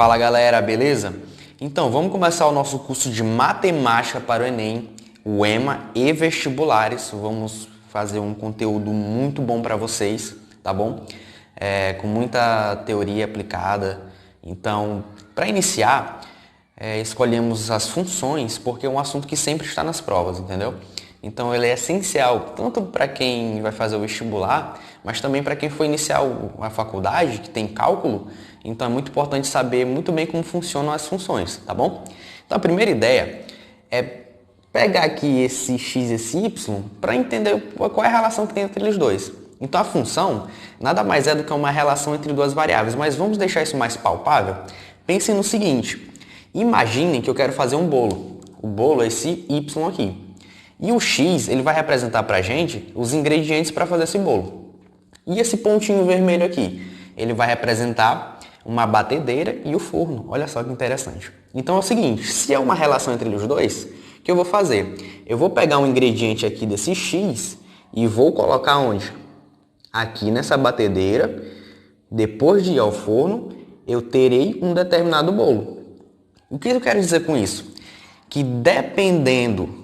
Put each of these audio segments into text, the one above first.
Fala galera, beleza? Então vamos começar o nosso curso de matemática para o Enem, o EMA e vestibulares. Vamos fazer um conteúdo muito bom para vocês, tá bom? Com muita teoria aplicada. Então, para iniciar, escolhemos as funções porque é um assunto que sempre está nas provas, entendeu? Então ele é essencial tanto para quem vai fazer o vestibular, mas também para quem for iniciar a faculdade, que tem cálculo. Então é muito importante saber muito bem como funcionam as funções, tá bom? Então a primeira ideia é pegar aqui esse x e esse y para entender qual é a relação que tem entre eles dois. Então a função nada mais é do que uma relação entre duas variáveis, mas vamos deixar isso mais palpável? Pensem no seguinte, imaginem que eu quero fazer um bolo. O bolo é esse y aqui. E o x, ele vai representar para a gente os ingredientes para fazer esse bolo. E esse pontinho vermelho aqui, ele vai representar uma batedeira e o forno. Olha só que interessante. Então é o seguinte, se é uma relação entre os dois, o que eu vou fazer? Eu vou pegar um ingrediente aqui desse x e vou colocar onde? Aqui nessa batedeira. Depois de ir ao forno, eu terei um determinado bolo. O que eu quero dizer com isso? Que dependendo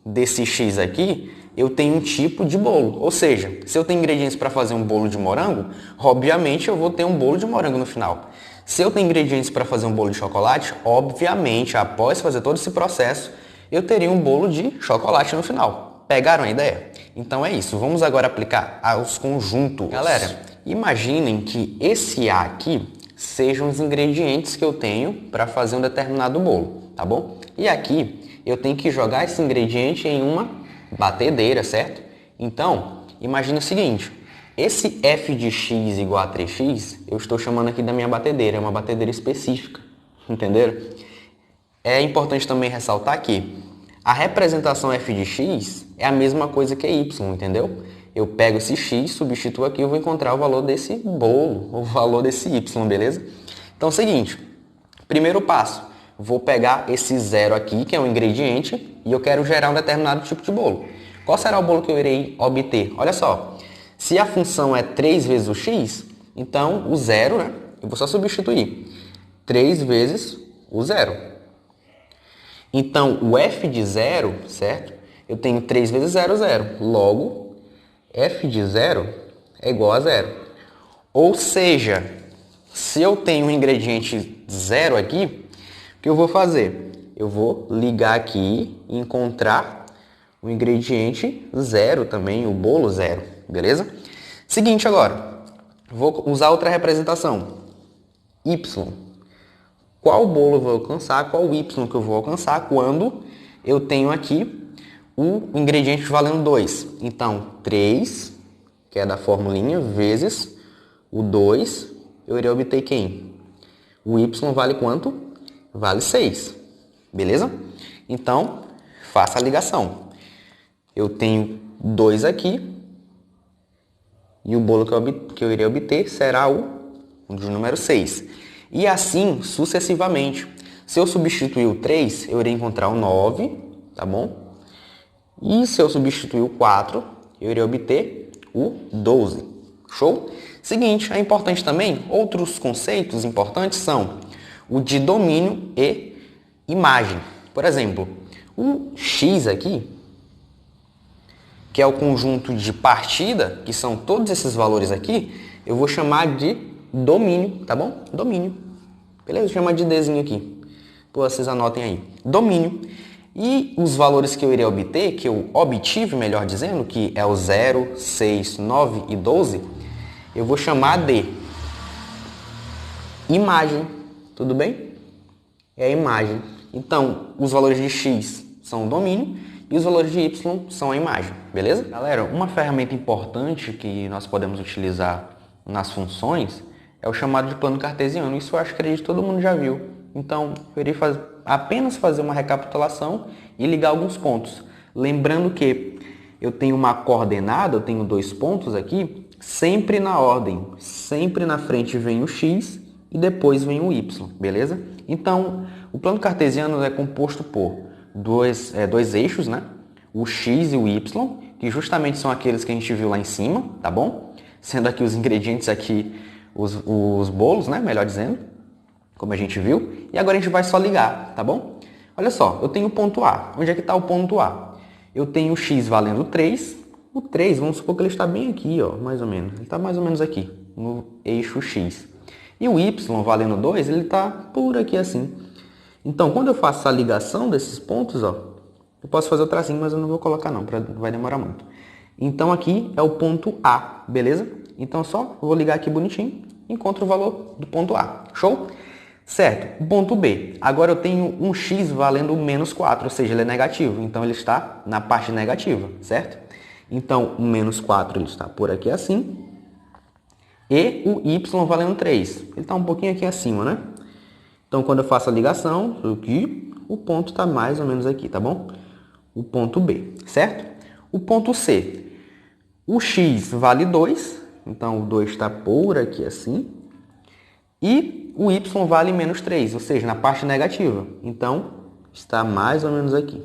desse x aqui, eu tenho um tipo de bolo. Ou seja, se eu tenho ingredientes para fazer um bolo de morango, obviamente eu vou ter um bolo de morango no final. Se eu tenho ingredientes para fazer um bolo de chocolate, obviamente, após fazer todo esse processo, eu teria um bolo de chocolate no final. Pegaram a ideia? Então é isso. Vamos agora aplicar aos conjuntos. Galera, imaginem que esse A aqui sejam os ingredientes que eu tenho para fazer um determinado bolo, tá bom? E aqui eu tenho que jogar esse ingrediente em uma batedeira, certo? Então, imagine o seguinte, esse f de x igual a 3x, eu estou chamando aqui da minha batedeira, é uma batedeira específica, entenderam? É importante também ressaltar que a representação f de x é a mesma coisa que y, entendeu? Eu pego esse x, substituo aqui, eu vou encontrar o valor desse bolo, o valor desse y, beleza? Então é o seguinte, primeiro passo, vou pegar esse zero aqui, que é um ingrediente, e eu quero gerar um determinado tipo de bolo. Qual será o bolo que eu irei obter? Olha só, se a função é 3 vezes o x, então o zero, né? Eu vou só substituir. 3 vezes o zero. Então, o f de zero, certo? Eu tenho 3 vezes 0, 0. Logo, f de zero é igual a zero. Ou seja, se eu tenho um ingrediente zero aqui, o que eu vou fazer? Eu vou ligar aqui e encontrar o ingrediente zero também, o bolo zero, beleza? Seguinte agora, vou usar outra representação. Y. Qual bolo eu vou alcançar, qual y que eu vou alcançar quando eu tenho aqui o ingrediente valendo 2. Então, 3, que é da formulinha, vezes o 2, eu irei obter quem? O y vale quanto? Vale 6, beleza? Então, faça a ligação. Eu tenho 2 aqui e o bolo que eu irei obter será o de número 6. E assim sucessivamente. Se eu substituir o 3, eu irei encontrar o 9, tá bom? E se eu substituir o 4, eu irei obter o 12. Show? Seguinte, é importante também, outros conceitos importantes são o de domínio e imagem. Por exemplo, o x aqui, que é o conjunto de partida, que são todos esses valores aqui, eu vou chamar de domínio, tá bom? Domínio. Beleza? Vou chamar de Dzinho aqui. Pô, vocês anotem aí. Domínio. E os valores que eu irei obter, que eu obtive, melhor dizendo, que é o 0, 6, 9 e 12, eu vou chamar de imagem. Tudo bem? É a imagem. Então, os valores de x são o domínio e os valores de y são a imagem, beleza? Galera, uma ferramenta importante que nós podemos utilizar nas funções é o chamado de plano cartesiano. Isso eu acho que todo mundo já viu. Então, eu irei apenas fazer uma recapitulação e ligar alguns pontos. Lembrando que eu tenho uma coordenada, eu tenho 2 pontos aqui, sempre na ordem. Sempre na frente vem o x e depois vem o y, beleza? Então, o plano cartesiano é composto por dois eixos, né? O x e o y, que justamente são aqueles que a gente viu lá em cima, tá bom? Sendo aqui os ingredientes aqui, os bolos, né? Melhor dizendo. como a gente viu. E agora a gente vai só ligar, tá bom? Olha só, eu tenho o ponto A. Onde é que está o ponto A? Eu tenho o x valendo 3. O 3, vamos supor que ele está bem aqui, ó, mais ou menos. Ele está mais ou menos aqui, no eixo x. E o y valendo 2, ele está por aqui assim. Então, quando eu faço a ligação desses pontos, ó, eu posso fazer o tracinho, mas eu não vou colocar não, vai demorar muito. Então, aqui é o ponto A, beleza? Então, só vou ligar aqui bonitinho, encontro o valor do ponto A. Show? Certo. Ponto B. Agora eu tenho um x valendo menos 4, ou seja, ele é negativo. Então, ele está na parte negativa, certo? Então, o menos 4 ele está por aqui assim. E o y valendo 3. Ele está um pouquinho aqui acima, né? Então, quando eu faço a ligação, aqui, o ponto está mais ou menos aqui, tá bom? O ponto B, certo? O ponto C. O x vale 2, então o 2 está por aqui assim. E o y vale menos 3, ou seja, na parte negativa. Então, está mais ou menos aqui.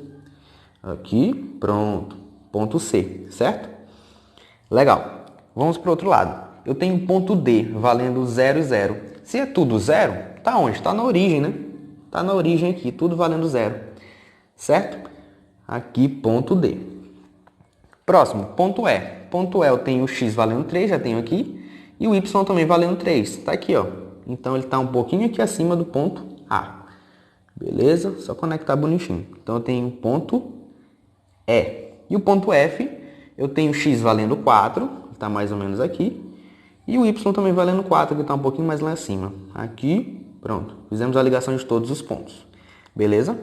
Aqui, pronto. Ponto C, certo? Legal. Vamos para o outro lado. Eu tenho ponto D valendo 0 e 0. Se é tudo 0, está onde? Está na origem, né? Está na origem aqui, tudo valendo 0. Certo? Aqui, ponto D. Próximo, ponto E. Ponto E eu tenho o x valendo 3, já tenho aqui. E o y também valendo 3. Está aqui, ó. Então, ele está um pouquinho aqui acima do ponto A. Beleza? Só conectar bonitinho. Então, eu tenho o ponto E. E o ponto F, eu tenho x valendo 4, que está mais ou menos aqui. E o y também valendo 4, que está um pouquinho mais lá acima. Aqui, pronto. Fizemos a ligação de todos os pontos. Beleza?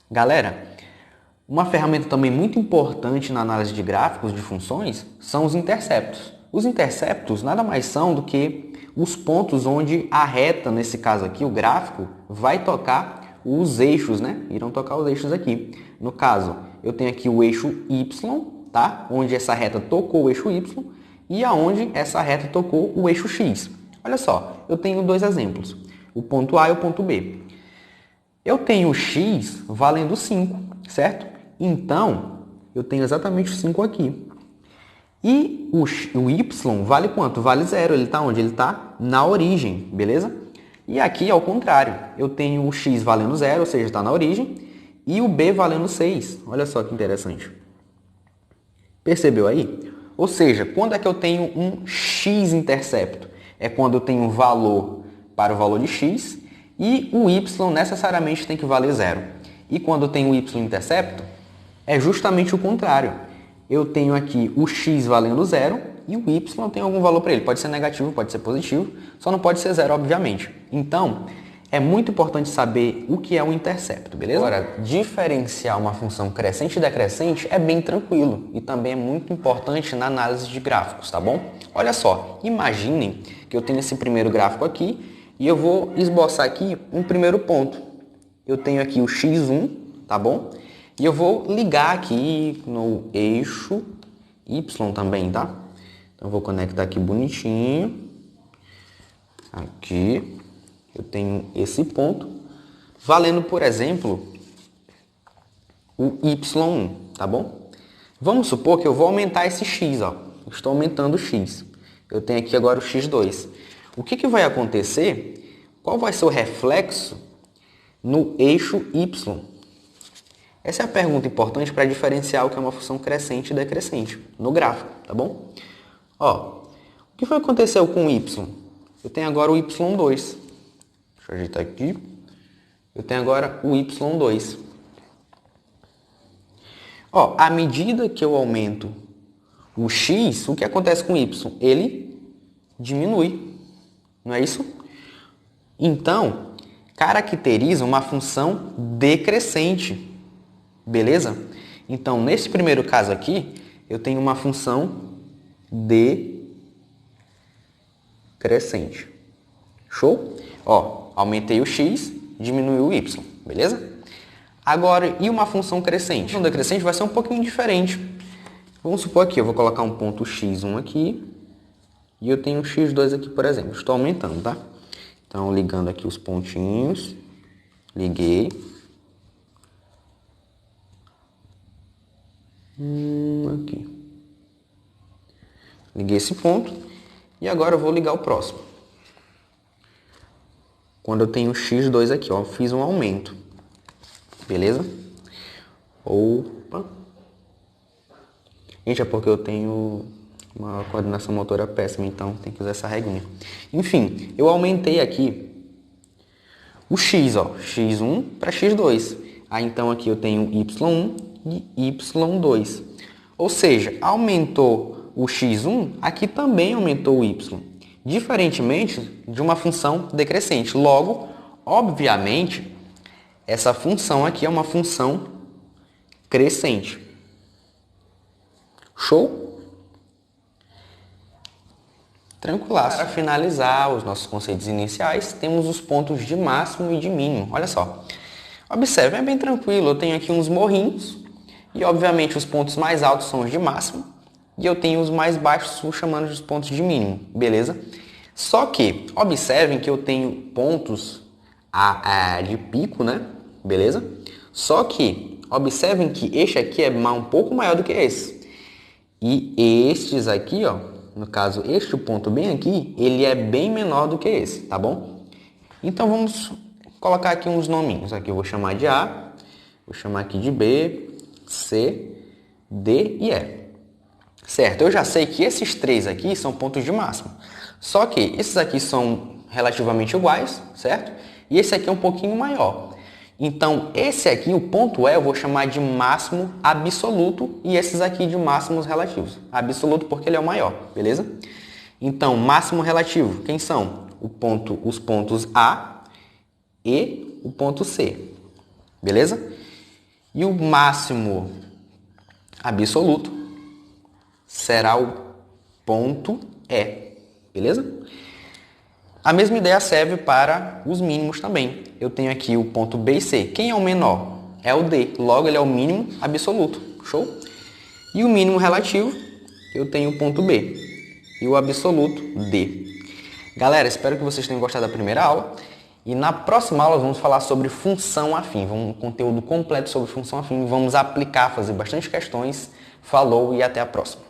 Galera, uma ferramenta também muito importante na análise de gráficos de funções são os interceptos. Os interceptos nada mais são do que os pontos onde a reta, nesse caso aqui, o gráfico, vai tocar os eixos, né? Irão tocar os eixos aqui. No caso, eu tenho aqui o eixo Y, tá? Onde essa reta tocou o eixo Y e aonde essa reta tocou o eixo X. Olha só, eu tenho dois exemplos, o ponto A e o ponto B. Eu tenho o X valendo 5, certo? Então, eu tenho exatamente o 5 aqui. E o Y vale quanto? Vale 0. Ele está onde? Ele está na origem, beleza? E aqui, ao contrário, eu tenho o X valendo 0, ou seja, está na origem, e o B valendo 6. Olha só que interessante. Percebeu aí? Ou seja, quando é que eu tenho um x-intercepto? É quando eu tenho um valor para o valor de x e o y necessariamente tem que valer 0. E quando eu tenho o y-intercepto, é justamente o contrário. Eu tenho aqui o x valendo 0 e o y tem algum valor para ele. Pode ser negativo, pode ser positivo, só não pode ser 0, obviamente. Então, é muito importante saber o que é um intercepto, beleza? Agora, diferenciar uma função crescente e decrescente é bem tranquilo e também é muito importante na análise de gráficos, tá bom? Olha só, imaginem que eu tenho esse primeiro gráfico aqui e eu vou esboçar aqui um primeiro ponto. Eu tenho aqui o x1, tá bom? E eu vou ligar aqui no eixo y também, tá? Então, eu vou conectar aqui bonitinho. Aqui. Eu tenho esse ponto, valendo, por exemplo, o y1, tá bom? Vamos supor que eu vou aumentar esse x, ó. Estou aumentando o x. Eu tenho aqui agora o x2. O que vai acontecer? Qual vai ser o reflexo no eixo y? Essa é a pergunta importante para diferenciar o que é uma função crescente e decrescente no gráfico, tá bom? Ó, o que foi que aconteceu com o y? Eu tenho agora o y2. Deixa eu ajeitar aqui. Eu tenho agora o y2. Ó, à medida que eu aumento o x, o que acontece com o y? Ele diminui. Não é isso? Então, caracteriza uma função decrescente. Beleza? Então, nesse primeiro caso aqui, eu tenho uma função decrescente. Show? Ó, aumentei o x, diminuiu o y, beleza? Agora, e uma função crescente? A função decrescente vai ser um pouquinho diferente. Vamos supor aqui, eu vou colocar um ponto x1 aqui e eu tenho um x2 aqui, por exemplo. Estou aumentando, tá? Então, ligando aqui os pontinhos, liguei. Aqui. Liguei esse ponto e agora eu vou ligar o próximo. quando eu tenho x2 aqui, ó, fiz um aumento. Beleza? Opa. Gente, é porque eu tenho uma coordenação motora péssima, então tem que usar essa reguinha. Enfim, eu aumentei aqui o x, ó, x1 para x2. Aí então aqui eu tenho y1 e y2. Ou seja, aumentou o x1, aqui também aumentou o y. Diferentemente de uma função decrescente. Logo, obviamente, essa função aqui é uma função crescente. Show? Tranquilaço. Para finalizar os nossos conceitos iniciais, temos os pontos de máximo e de mínimo. Olha só. Observe, é bem tranquilo. Eu tenho aqui uns morrinhos e, obviamente, os pontos mais altos são os de máximo e eu tenho os mais baixos chamando de pontos de mínimo, beleza? Só que, observem que eu tenho pontos de pico, né? Beleza? Só que, observem que este aqui é um pouco maior do que esse. E estes aqui, ó, no caso, este ponto bem aqui, ele é bem menor do que esse, tá bom? Então, vamos colocar aqui uns nominhos. Aqui eu vou chamar de A, vou chamar aqui de B, C, D e E. Certo, eu já sei que esses três aqui são pontos de máximo. Só que esses aqui são relativamente iguais, certo? E esse aqui é um pouquinho maior. Então, esse aqui, o ponto E, eu vou chamar de máximo absoluto e esses aqui de máximos relativos. Absoluto porque ele é o maior, beleza? Então, máximo relativo, quem são? Os pontos A e o ponto C, beleza? E o máximo absoluto será o ponto E, beleza? A mesma ideia serve para os mínimos também. Eu tenho aqui o ponto B e C. Quem é o menor? É o D. Logo, ele é o mínimo absoluto. Show? E o mínimo relativo, eu tenho o ponto B. E o absoluto, D. Galera, espero que vocês tenham gostado da primeira aula. E na próxima aula vamos falar sobre função afim. Um conteúdo completo sobre função afim. Vamos aplicar, fazer bastante questões. Falou e até a próxima.